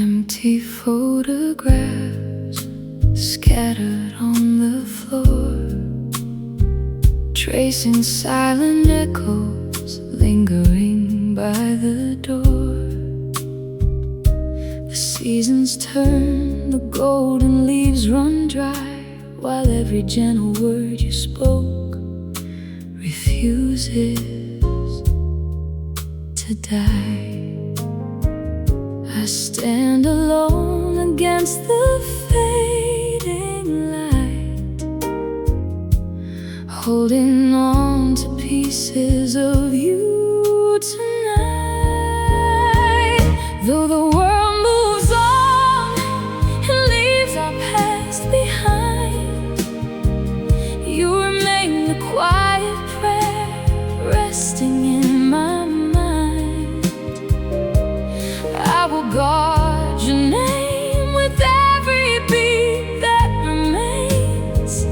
Empty photographs scattered on the floor, tracing silent echoes lingering by the door. The seasons turn, the golden leaves run dry, while every gentle word you spoke refuses to die. I stand alone against the fading light, holding on to pieces of you tonight. Though the world moves on and leaves our past behind, you remain the quiet prayer resting in my mind. I will guard your name with every beat that remains,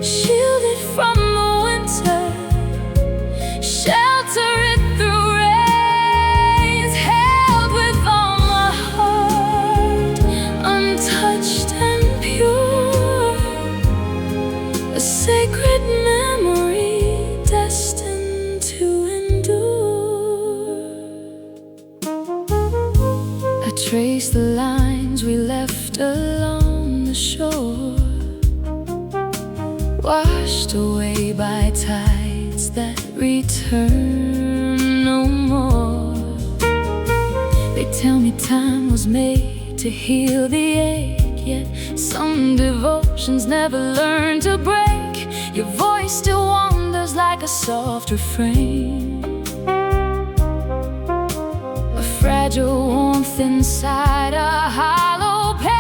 shielded from the winter, shelter it through rains, held with all my heart, untouched and pure, a sacred memory destined to endure. I trace the lines we left along the shore, washed away by tides that return no more. They tell me time was made to heal the ache, yet some devotions never learn to break. Your voice still wanders like a soft refrain, a fragile warmth inside a hollow pain.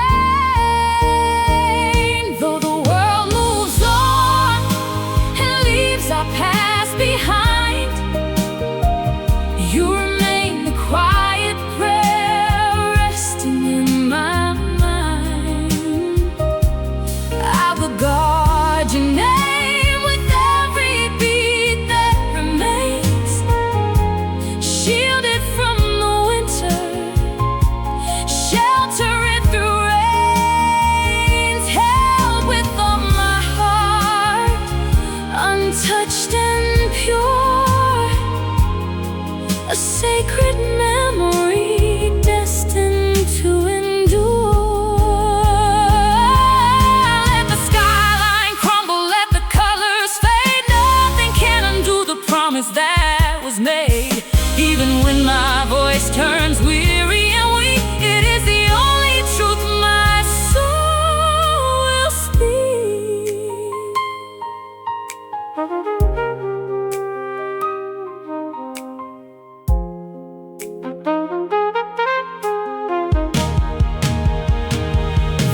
Though the world moves on and leaves our past behind, you remain the quiet prayer resting in my mind. I will guard your name with every beat that remains, shielded from the winter, shelter it through rains, held with all my heart, untouched and pure, a sacred memory destined to endure. Let the skyline crumble, let the colors fade, nothing can undo the promise that was made. Even when my voice turns weary and weak, it is the only truth my soul will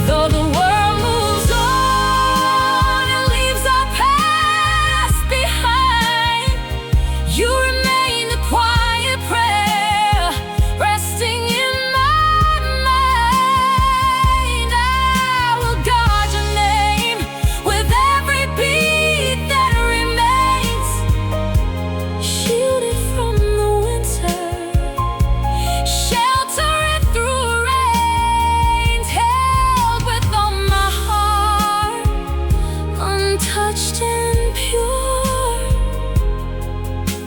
Though the world moves on and leaves our past behind, you remain the quiet prayer resting in my mind. I will guard your name with every beat that remains, shielded from the winter, shelter it through rains, held with all my heart, untouched and pure,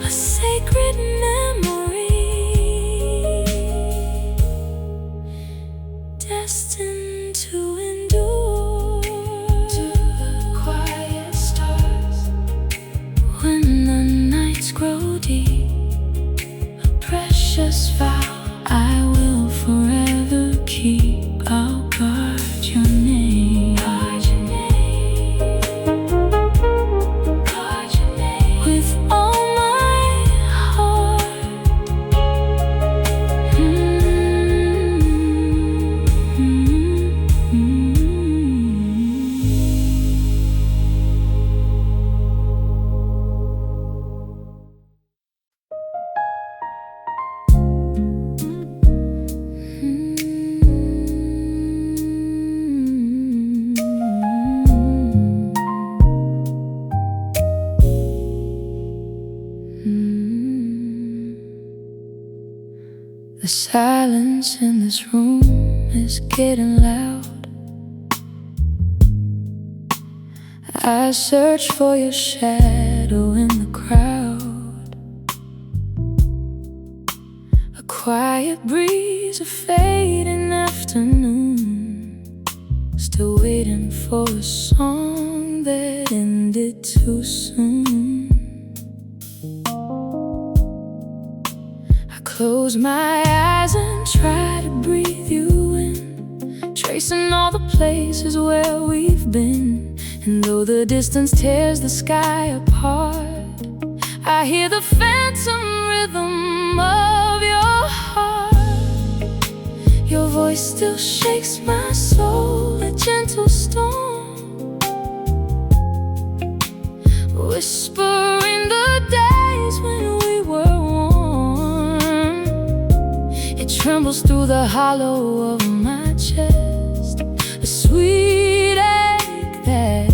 a sacred memory destined to endure. To the quiet stars, when the nights grow deep, a precious vow I will forever keep. I'll guard your name, guard your name, guard your name with all my heart. The silence in this room is getting loud. I search for your shadow in the crowd. A quiet breeze, a fading afternoon, still waiting for a song that ended too soon. I close my eyes and try to breathe you in, tracing all the places where we've been. And though the distance tears the sky apart, I hear the phantom rhythm of your heart. Your voice still shakes my soul, a gentle storm, whispering the days when we were warm. It trembles through the hollow of my chest, a sweet ache that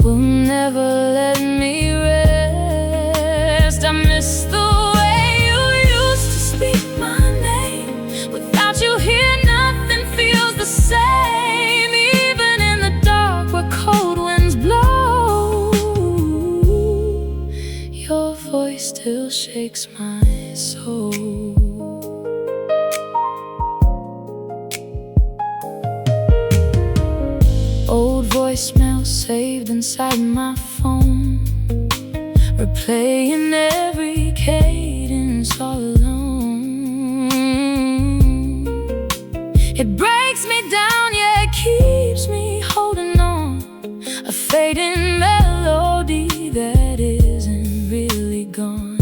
will never let me rest. I miss the way you used to speak my name. Without you here, nothing feels the same. Even in the dark where cold winds blow, your voice still shakes my soul. Old voicemail saved inside my phone, replaying every cadence all alone. It breaks me down, yeah, it keeps me holding on, a fading melody that isn't really gone.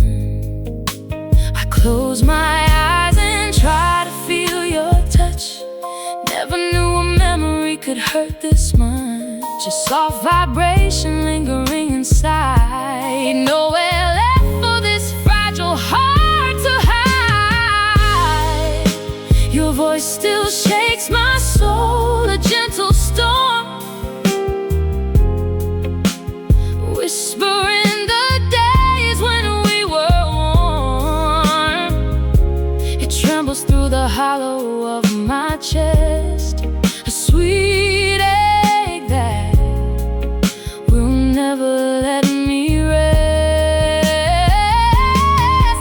I close my eyes and try to feel your touch. Never knew a memory could hurt this much. A soft vibration lingering inside, nowhere left for this fragile heart to hide. Your voice still shakes my soul, a gentle storm, whispering the days when we were warm. It trembles through the hollow of my chest, a sweet ache that will never let me rest.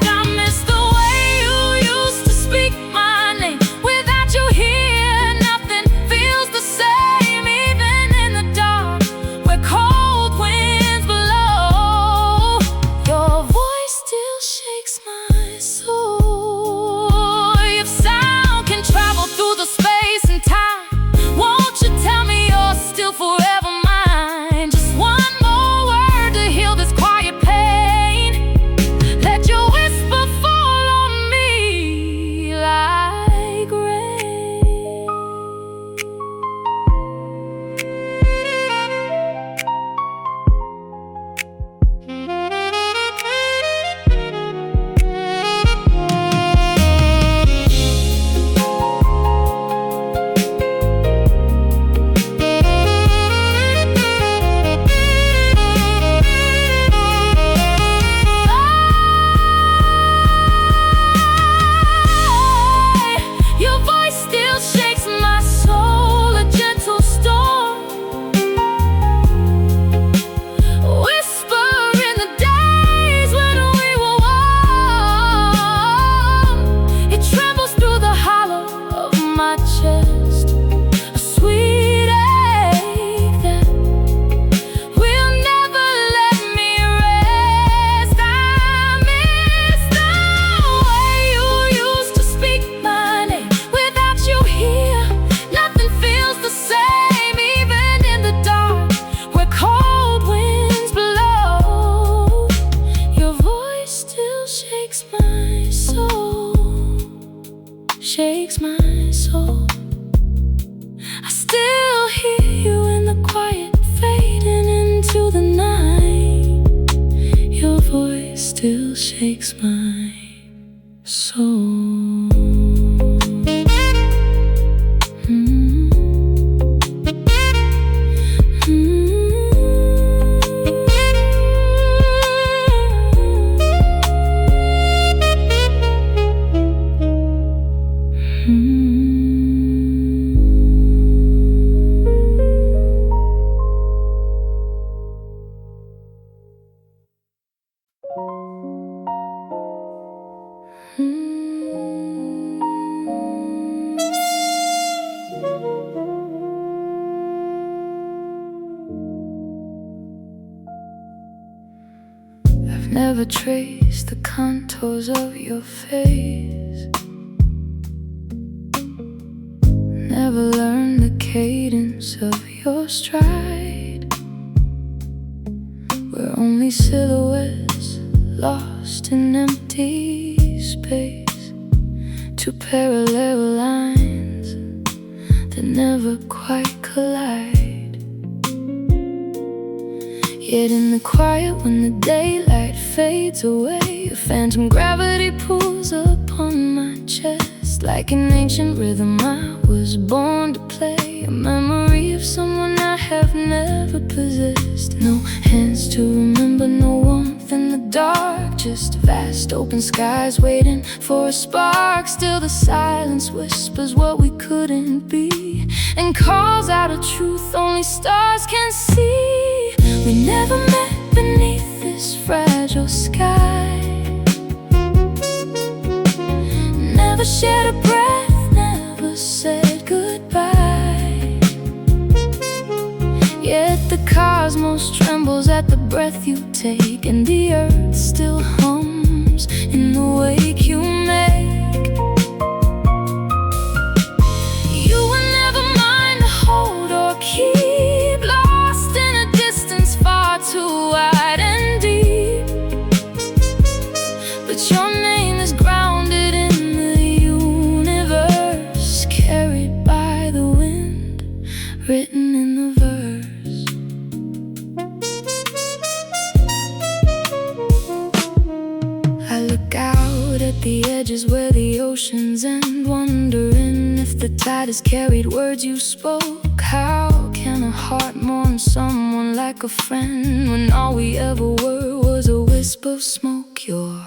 I miss the way you used to speak my name. Without you here, nothing feels the same. Even in the dark where cold winds blow, your voice still shakes my soul. If sound can travel through the space and time, won't you tell me you're still forever mine? Just one more word to heal this quiet pain. Let your whisper fall on me like rain. Your voice still shakes my soul, a gentle storm, whisper in the days when we were warm. It trembles through the hollow of my chest, a sweet ache that will never let me rest. I miss the way you used to speak my name. Without you here, nothing feels the same. Even in the dark where cold winds blow, your voice still shakes my soul, shakes my soul. I still hear you in the quiet, fading into the night. Your voice still shakes my soul. Mm-hmm. never trace the contours of your face, never learn the cadence of your stride. We're only silhouettes lost in empty space, two parallel lines that never quite collide. Yet in the quiet, when the daylight fades away, a phantom gravity pulls upon my chest. Like an ancient rhythm I was born to play, a memory of someone I have never possessed. No hands to remember, no warmth in the dark, just vast open skies waiting for a spark. Still the silence whispers what we couldn't be, and calls out a truth only stars can see. We never met beneath this fragile sky, never shared a breath, never said goodbye. Yet the cosmos trembles at the breath you take, and the earth still hums in the wake you make. You were never mine to hold or keep, lost in a distance far too wide and deep. But your name is grounded in the universe, carried by the wind, written in the verse. I look out at the edges where the oceans end, wondering if the tide has carried words you spoke. How can a heart mourn someone like a friend, when all we ever were was a wisp of smoke? Your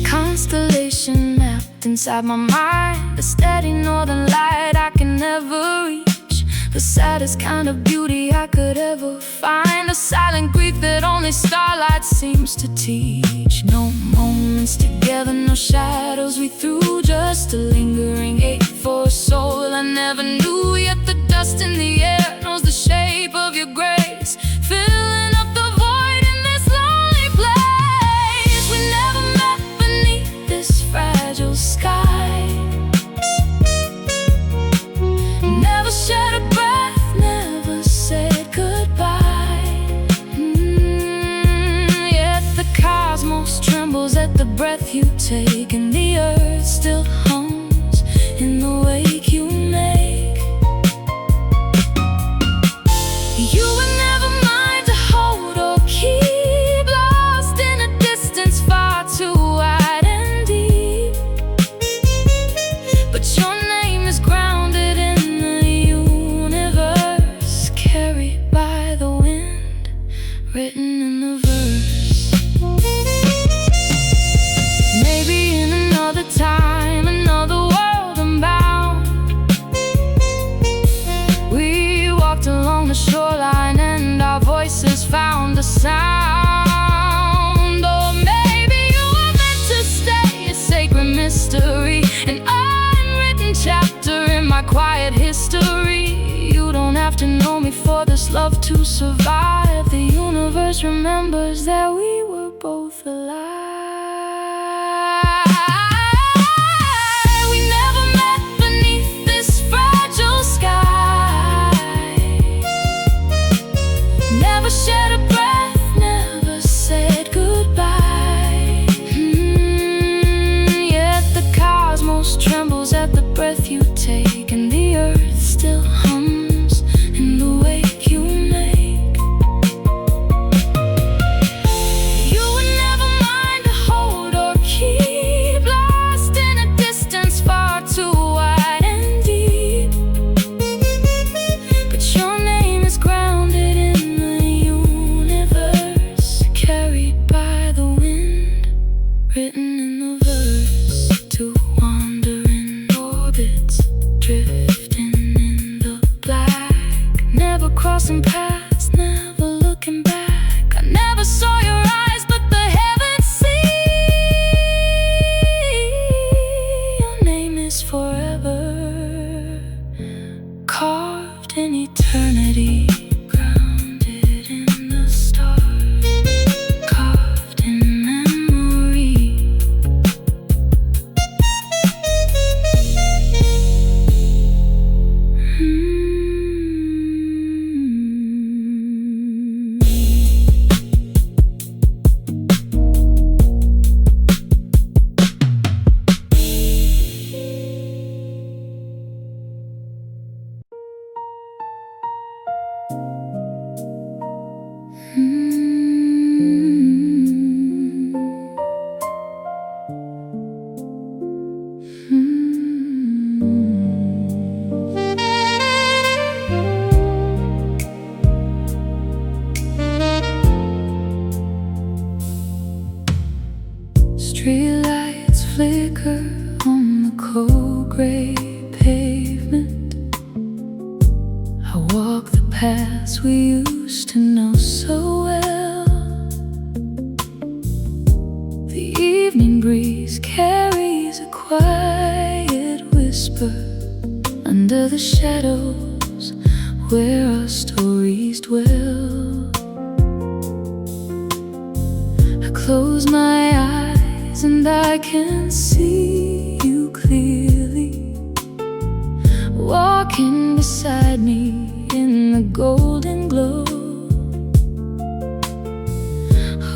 constellation mapped inside my mind, the steady northern light I can never reach, the saddest kind of beauty I could ever find, a silent grief that only starlight seems to teach. No moments together, no shadows we threw, just a lingering ache for a soul I never knew. Yet the dust in the air knows the shape of your grace, filling up the void in this lonely place. We never met beneath this fragile sky, never shared a breath, never said goodbye. Yet the cosmos trembles at the breath you take, and the earth still hums in the wake you make. You were never mine to hold or keep, lost in a distance far too wide and deep. But your name is grounded in the universe, carried by the wind, written in the verse. Maybe in another time, another world I'm bound, we walked along the shoreline and our voices found a sound. Or maybe you were meant to stay, a sacred mystery, an unwritten chapter in my quiet history. You don't have to know me for this love to survive. The universe remembers that we were both alive. We never met beneath this fragile sky, never shared a breath, never said goodbye. Yet the cosmos trembles at the breath you take, and the earth still hums in the wake you make. You were never mine to hold or keep, lost in a distance far too wide and deep. But your name is grounded in the universe, carried by the wind, written in the verse. To wander in orbits, drifting in the black, never crossing paths, never looking back. I never saw your eyes, but the heavens see. Your name is forever, carved in eternity, grounded in the stars, carved in memory. paths we used to know so well. The evening breeze carries a quiet whisper under the shadows where our stories dwell. I close my eyes and I can see you clearly, walking beside me in the golden glow.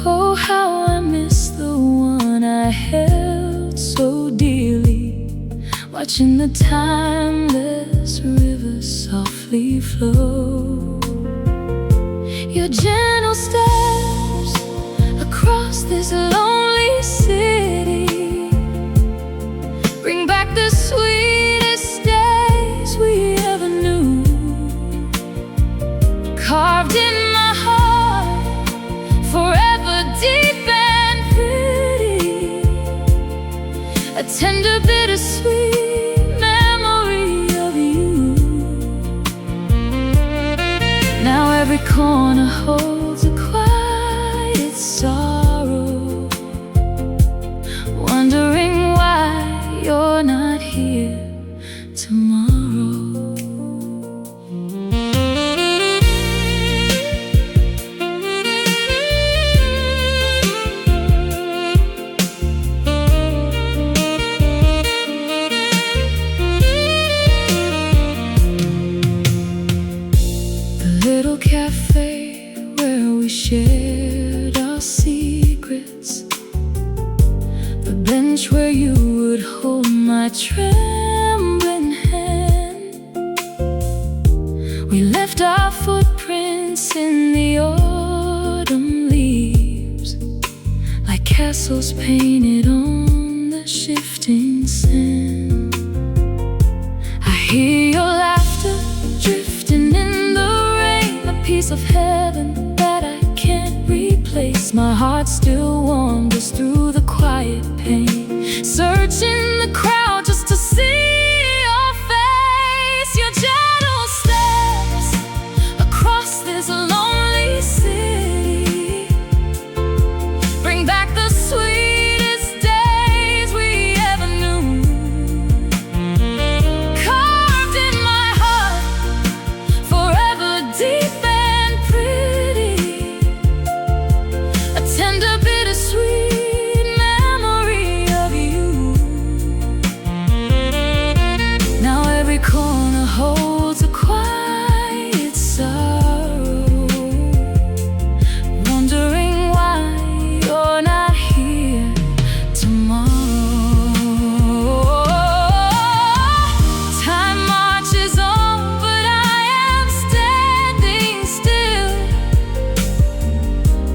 Oh, how I miss the one I held so dearly, watching the timeless river softly flow. Your gentle steps across this lonely city bring back the sweetest days we ever knew. Carved in my heart, forever deep and pretty, a tender bittersweet memory of you. Now every corner holds a quiet sorrow, wondering why you're not here tomorrow. Little cafe where we shared our secrets, the bench where you would hold my trembling hand. We left our footprints in the autumn leaves, like castles painted on the shifting sand. I hear your laughter drifting in the rain, a piece of heaven that I can't replace. My heart still wanders through the quiet pain, searching the crowd just to see your face. Your gentle steps across this lonely city bring back the sweetest days we ever knew. Carved in my heart, forever deep and pretty, a tender bittersweet memory of you. Now every corner holds a quiet sorrow, wondering why you're not here tomorrow. Time marches on, but I am standing still,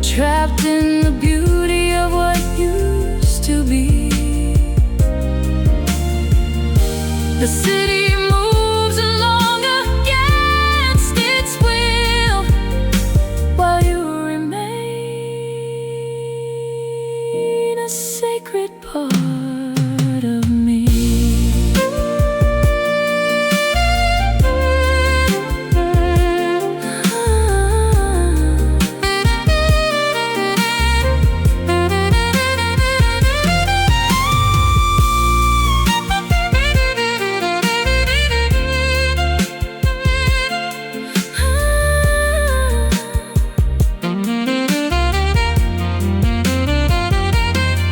trapped in the beauty of what used to be. The city moves along against its will, while you remain a sacred part of me.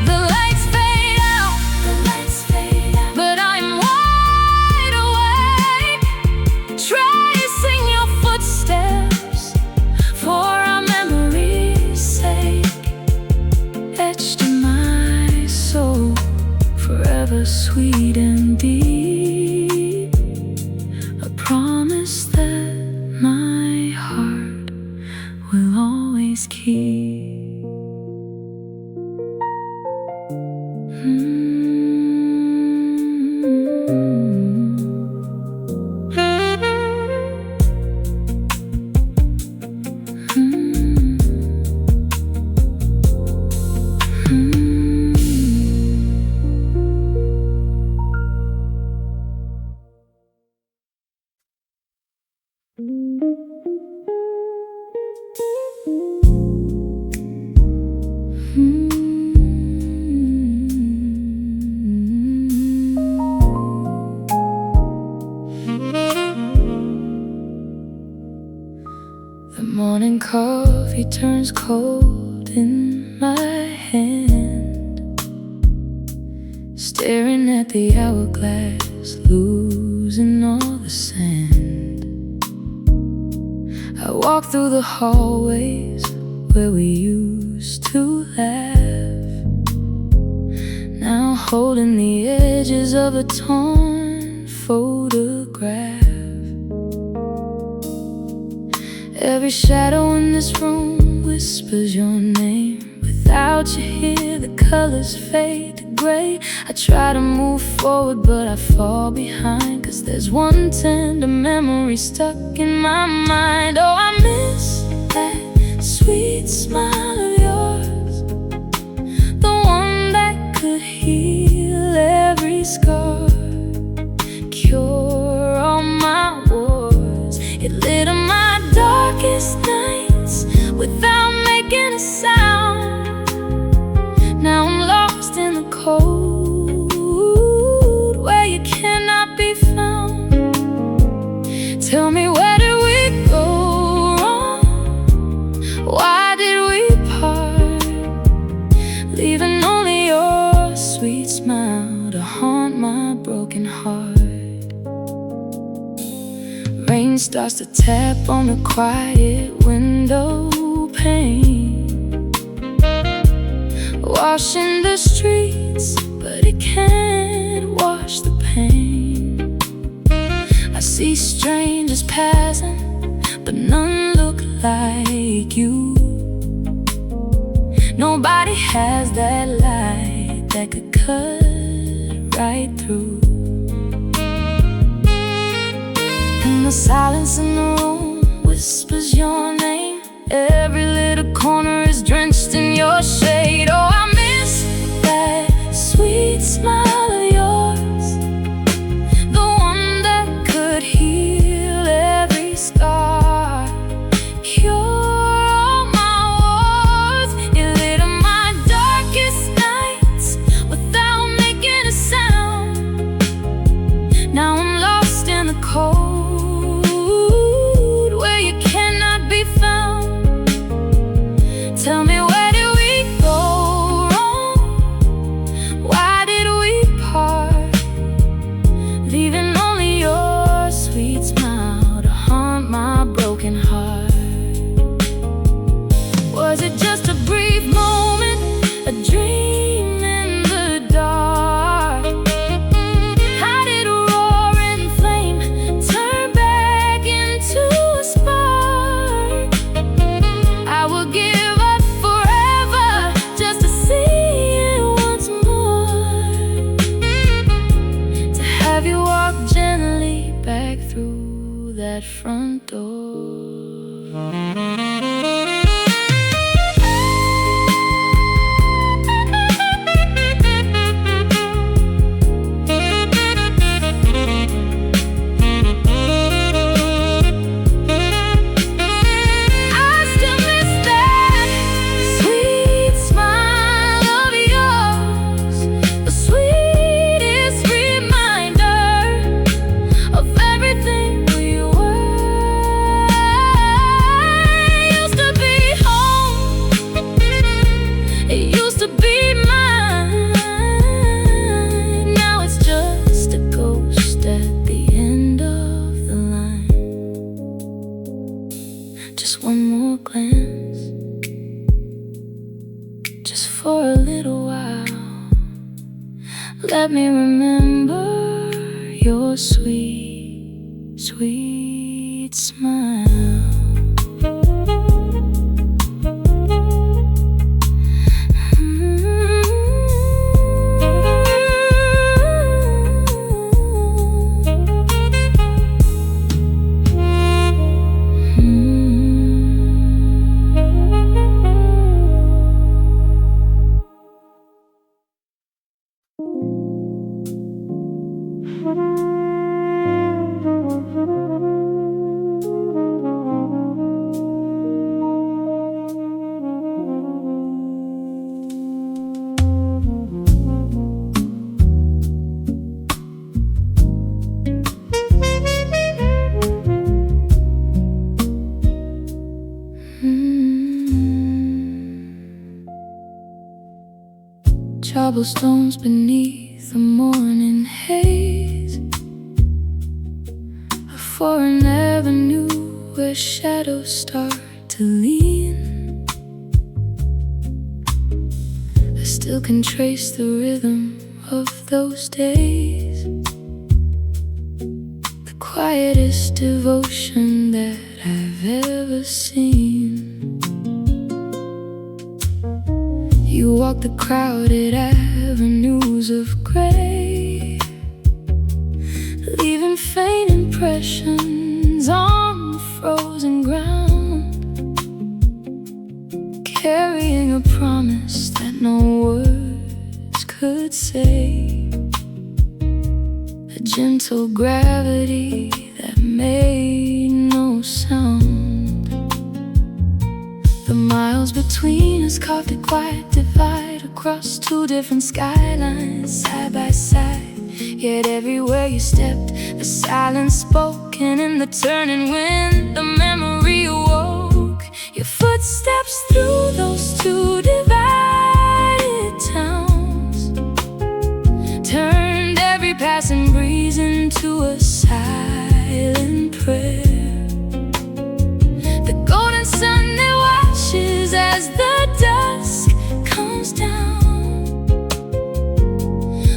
The lights fade out, but I'm wide awake, tracing your footsteps for our memory's sake, etched in my soul, forever sweet and deep, a promise that my heart will always keep. Morning coffee turns cold in my hand, staring at the hourglass, losing all the sand. I walk through the hallways where we used to laugh, now holding the edges of a torn photograph. Every shadow in this room whispers your name. Without you here, the colors fade to gray. I try to move forward, but I fall behind, 'cause there's one tender memory stuck in my mind. Oh, I miss that sweet smile of yours, the one that could heal every scar, cure all my wars. It lit up my darkest nights without making a sound. Now I'm lost in the cold where you cannot be found. Tell me, where did we go wrong? Why did we part, leaving only your sweet smile to haunt my broken heart? Rain starts to tap on the quiet window pane, washing the streets, but it can't wash the pain. I see strangers passing, but none look like you. Nobody has that light that could cut right through. The silence in the room whispers your name. Every little corner is drenched in your shade. Oh, I miss that sweet smile of yours, the one that could heal every scar, cure all my wars. It lit up my darkest nights without making a sound. Now I'm lost in the cold where you cannot be found. Tell me, where did we go wrong? Why did we part, leaving only your sweet smile to haunt my broken heart? Was it just a brief moment, a dream in the dark? How did a roaring flame turn back into a spark? I will give up forever just to see it once more, to have you walk gently back through that front door. Just one more glance, just for a little while. Let me remember your sweet, sweet smile. cobblestones beneath the morning haze, a foreign avenue where shadows start to lean. I still can trace the rhythm of those days, the quietest devotion that I've ever seen. You walk the crowded avenues of gray, leaving faint impressions on the frozen ground, carrying a promise that no words could say, a gentle gravity that made no sound. The miles between us carved a quiet divide across two different skylines, side by side. Yet everywhere you stepped, the silence spoke, and in the turning wind, the memory awoke. Your footsteps through those two divided towns turned every passing breeze into a silent prayer. The golden sun that watches as the dusk comes down,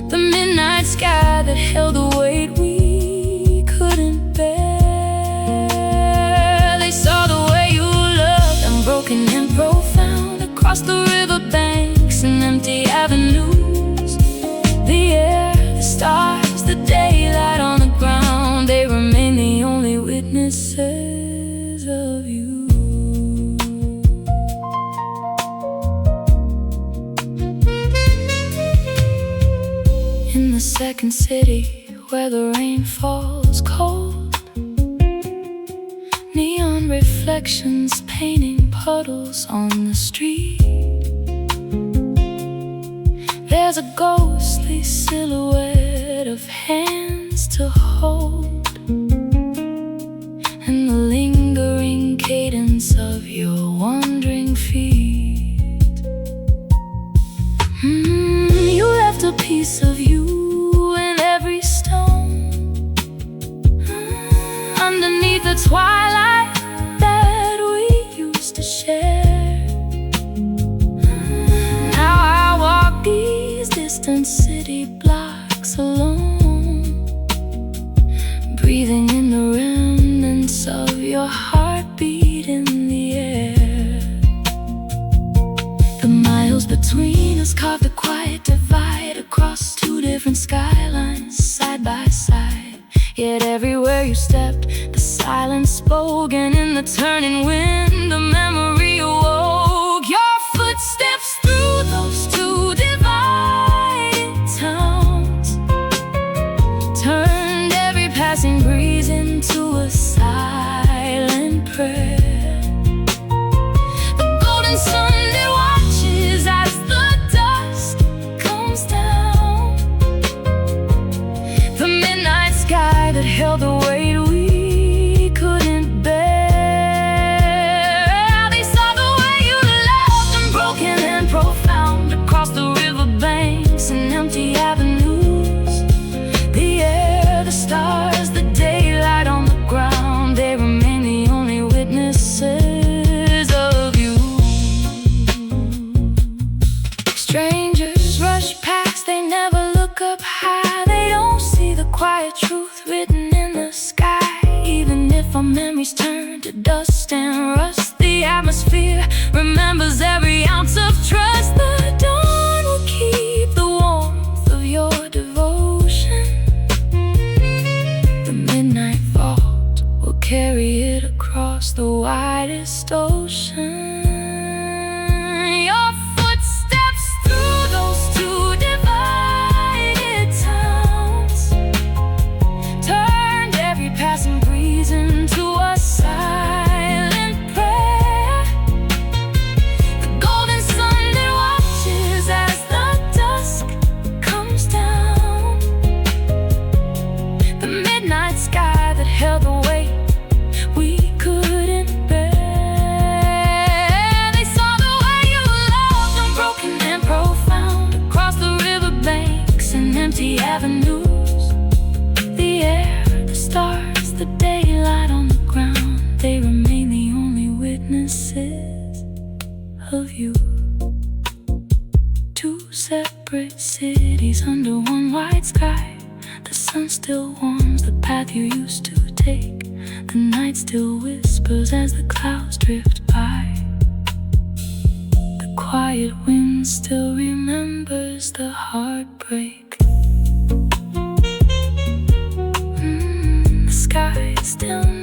the midnight sky that held a weight we couldn't bear. They saw the way you loved, unbroken and profound, across the riverbanks and empty avenues. The air, the stars, the daylight on the ground, they remain the only witnesses of you. In the second city where the rain falls cold, neon reflections painting puddles on the street. There's a ghostly silhouette of hands to hold, and the lingering cadence of your wandering feet. You left a piece of you in every stone, underneath the twilight that we used to share. Now I walk these distant city blocks alone, breathing in the remnants of your heartbeat in the air. The miles between us carved a quiet divide across two different skylines, side by side. Yet everywhere you stepped, the silence spoke, and in the turning wind, the memory awoke. Your footsteps through those two divided towns turned every passing breeze into a silent prayer. The golden sun that watches as the dusk comes down, the midnight sky that held the weight we couldn't bear. They saw the way you loved, unbroken and profound, across the riverbanks and empty avenues. The air, the stars, the daylight on the ground, they remain the only witnesses of you. Strangers rush past, they never look up high, they don't see the quiet truth written in the sky. Even if our memories turn to dust and rust, the atmosphere remembers every ounce of trust. The dawn will keep the warmth of your devotion, the midnight vault will carry it across the widest ocean. Your footsteps through those two divided towns turned every passing breeze into a silent prayer. The golden sun that watches as the dusk comes down, the midnight sky that held the weight we couldn't bear. they remain the only witnesses of you. Two separate cities under one wide sky. The sun still warms the path you used to take. The night still whispers as the clouds drift by. The quiet wind still remembers the heartbreak. The sky still